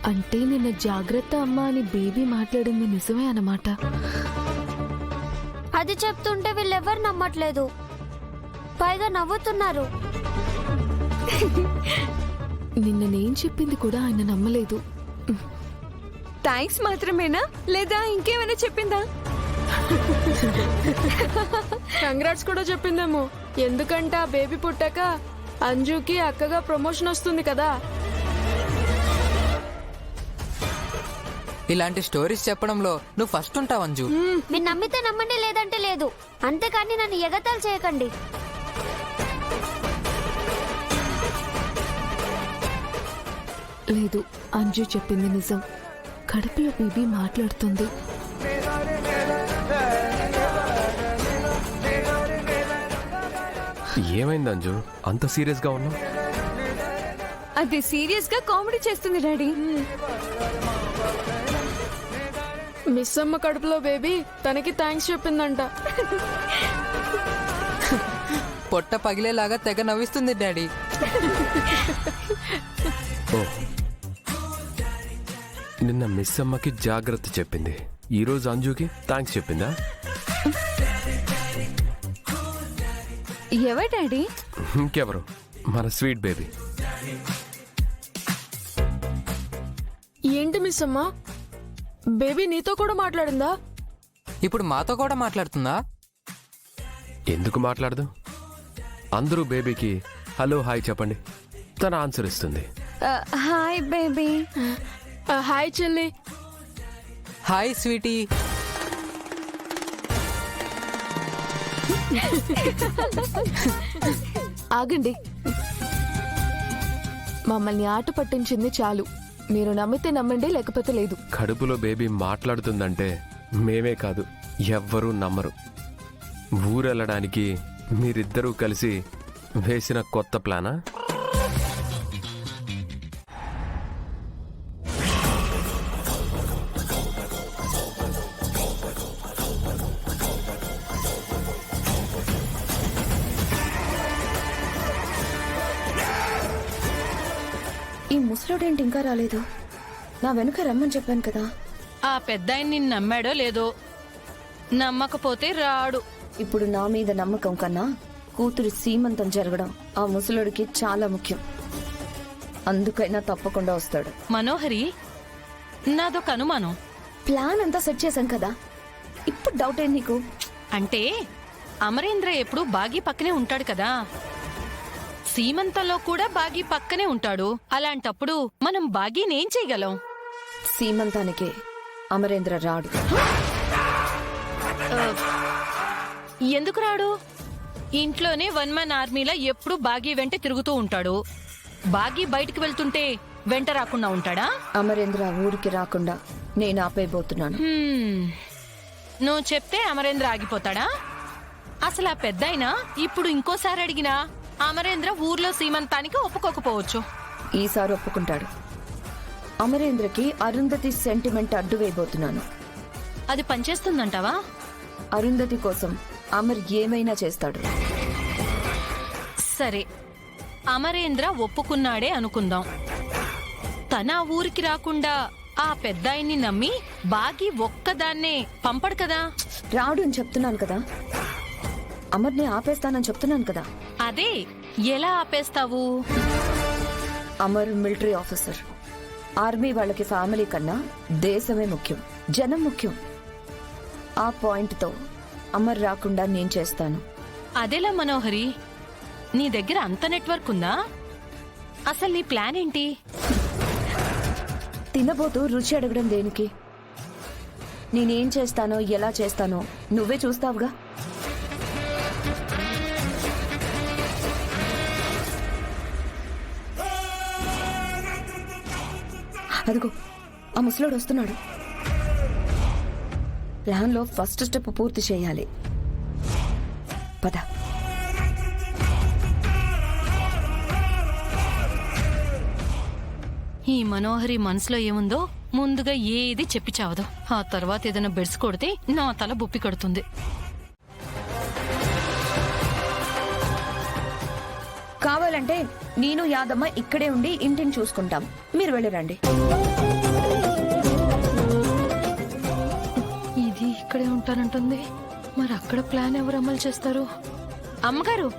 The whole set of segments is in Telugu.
అంటే నిన్న జాగ్రత్త అమ్మా అని బేబీ మాట్లాడింది నిజమే అన్నమాట. అది చెప్తుంటే వీళ్ళెవ్వరు నమ్మట్లేదు, పైగా నవ్వుతున్నారు. నిన్న నేను చెప్పింది కూడా ఆయన నమ్మలేదు. థ్యాంక్స్ మాత్రమేనా లేదా ఇంకేమైనా చెప్పిందా? కంగ్రాట్స్ కూడా చెప్పిందేమో. ఎందుకంటే ఆ బేబీ పుట్టాక అంజుకి అక్కగా ప్రమోషన్ వస్తుంది కదా. ఇలాంటి స్టోరీస్ చెప్పడంలో నువ్వు ఫస్ట్ ఉంటావు అంజు. మీరు నమ్మితే నమ్మండి, లేదంటే లేదు. అంతేకాని నన్ను ఎగతాలు చేయకండి. లేదు, అంజు చెప్పింది నిజం. కడుపులో బేబీ మాట్లాడుతుంది. ఏమైంది అంజు, అంత సీరియస్ గా ఉన్నావు? అది సీరియస్ గా కామెడీ చేస్తుంది డాడీ. మిస్ అమ్మ కడుపులో బేబీ తనకి థ్యాంక్స్ చెప్పిందంట. పొట్ట పగిలేలాగా తెగ నవ్విస్తుంది డాడీ. ఓ, నిన్న మిస్ అమ్మకి జాగ్రత్త చెప్పింది, ఈ రోజు అంజుకి థ్యాంక్స్ చెప్పిందా? ఎవరు డాడీ? ఇంకెవరు, మన స్వీట్ బేబీ. ఏంటి మిస్ అమ్మ, బేబీ నీతో కూడా మాట్లాడిందా? ఇప్పుడు మాతో కూడా మాట్లాడుతుందా? ఎందుకు మాట్లాడదు? అందరూ బేబీకి హలో హాయ్ చెప్పండి, తన ఆన్సర్ ఇస్తుంది. Hi baby. హాయ్ చెల్లి. Hi sweetie. ఆగండి, మమ్మల్ని ఆట పట్టించింది చాలు. మీరు నమ్మితే నమ్మండి, లేకపోతే లేదు. కడుపులో బేబీ మాట్లాడుతుందంటే మేమే కాదు ఎవ్వరూ నమ్మరు. ఊరెళ్ళడానికి మీరిద్దరూ కలిసి వేసిన కొత్త ప్లానా? ఈ ముసలోడేంటి ఇంకా రాలేదు? నా వెనుక రమ్మని చెప్పాను కదా. ఆ పెద్దాయన నిన్ను నమ్మాడో లేదో, నమ్మకపోతే రాడు. ఇప్పుడు నా మీద నమ్మకం కన్నా కూతురి సీమంతం జరగడం ఆ ముసలోడికి చాలా ముఖ్యం. అందుకైనా తప్పకుండా వస్తాడు. మనోహరి, నాదొక అనుమానం. ప్లాన్ అంతా సెట్ చేశాం కదా, ఇప్పుడు డౌట్ ఏంటి నీకు? అంటే అమరేంద్ర ఎప్పుడు బాగి పక్కనే ఉంటాడు కదా, సీమంతంలో కూడా బాగి పక్కనే ఉంటాడు. అలాంటప్పుడు మనం బాగీని ఏం చేయగలం? సీమంతానికి అమరేంద్ర రాడు. ఎందుకు రాడు? ఇంట్లోనే వన్ మ్యాన్ ఆర్మీలా ఎప్పుడు బాగి వెంట తిరుగుతూ ఉంటాడు. బాగి బయటికి వెళ్తుంటే వెంట రాకుండా ఉంటాడా? అమరేంద్ర ఊరికి రాకుండా నేను ఆపేయబోతున్నాను. నువ్వు చెప్తే అమరేంద్ర ఆగిపోతాడా? అసలు ఆ పెద్దాయన ఇప్పుడు ఇంకోసారి అడిగినా అమరేంద్ర ఊర్లో సీమంతానికి ఒప్పుకోకపోవచ్చు. ఈసారి ఒప్పుకుంటాడు. అమరేంద్రకి అరుంధతి సెంటిమెంట్ అడ్డు వేయబోతున్నాను. అది పనిచేస్తుందంటావా? అరుంధతి కోసం అమర్ ఏమైనా చేస్తాడు. సరే, అమరేంద్ర ఒప్పుకున్నాడే అనుకుందాం. తన ఊరికి రాకుండా ఆ పెద్దాయన్ని నమ్మి బాగి ఒక్కదాన్నే పంపడు కదా. రాడు అని చెప్తున్నాను కదా, అమర్ని ఆపేస్తానని చెప్తున్నాను కదా. అదే, ఎలా ఆపేస్తావు? Amar military officer. ఆర్మీ వాళ్ళకి ఫ్యామిలీ కన్నా దేశమే ముఖ్యం, జనం ముఖ్యం. ఆ పాయింట్తో అమర్ రాకుండా నేను చేస్తాను. అదేలా మనోహరి, నీ దగ్గర అంత నెట్వర్క్ ఉందా? అసలు నీ ప్లాన్ ఏంటి? తినబోతూ రుచి అడగడం దేనికి? నేనేం చేస్తానో ఎలా చేస్తానో నువ్వే చూస్తావుగా. అదిగో ఆ ముసలోడు వస్తున్నాడు. ప్లాన్లో ఫస్ట్ స్టెప్ పూర్తి చేయాలి. పద. ఈ మనోహరి మనసులో ఏముందో ముందుగా ఏది చెప్పి చావదు. ఆ తర్వాత ఏదైనా బెడ్స్ కొడితే నా తల బుప్పి కడుతుంది. కావాలంటే నేను యాదమ్మ ఇక్కడే ఉండి ఇంటిని చూసుకుంటాం, మీరు వెళ్ళిరండి. ఇది ఇక్కడే ఉంటానంటుంది. మరి అక్కడ ప్లాన్ ఎవరు అమలు చేస్తారు? అమ్మగారు,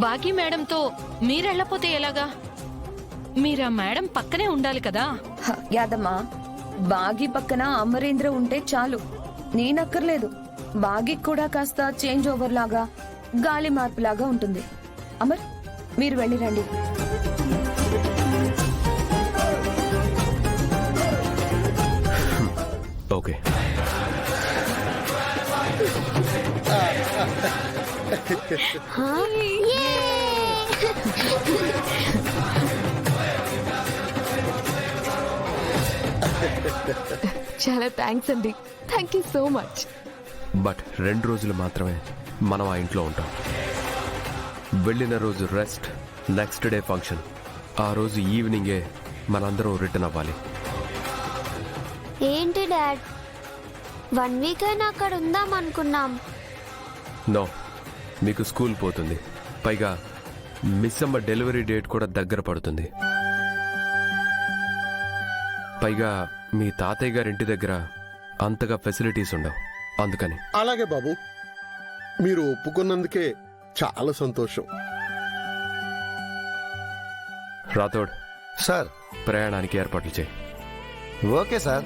బాగీ మేడంతో మీరెళ్ళపోతే ఎలాగా? మీరా మేడం పక్కనే ఉండాలి కదా. యాదమ్మ, బాగి పక్కన అమరేంద్ర ఉంటే చాలు, నేనక్కర్లేదు. బాగి కూడా కాస్త చేంజ్ ఓవర్ లాగా, గాలి మార్పు లాగా ఉంటుంది. అమర్, మీరు వెళ్ళిరండి. ఓకే. చాలా థ్యాంక్స్ అండి. Thank you so much. But 2 రోజులు మాత్రమే మనం ఆ ఇంట్లో ఉంటాం. వెళ్ళిన రోజు రెస్ట్, నెక్స్ట్ డే ఫంక్షన్. ఆ రోజు ఈవినింగే మనందరం రిటర్న్ అవ్వాలి. ఏంటి డాడ్, 1 వీక్ అయినా అక్కడ ఉందాం అనుకున్నాం. నో, మీకు స్కూల్ పోతుంది. పైగా మిస్ అమ్మ డెలివరీ డేట్ కూడా దగ్గర పడుతుంది. పైగా మీ తాతయ్య గారి ఇంటి దగ్గర అంతగా ఫెసిలిటీస్ ఉండవు, అందుకని. అలాగే బాబు, మీరు ఒప్పుకున్నందుకే చాలా సంతోషం. రాథోడ్ సార్, ప్రయాణానికి ఏర్పాట్లు చేయి. Okay sir.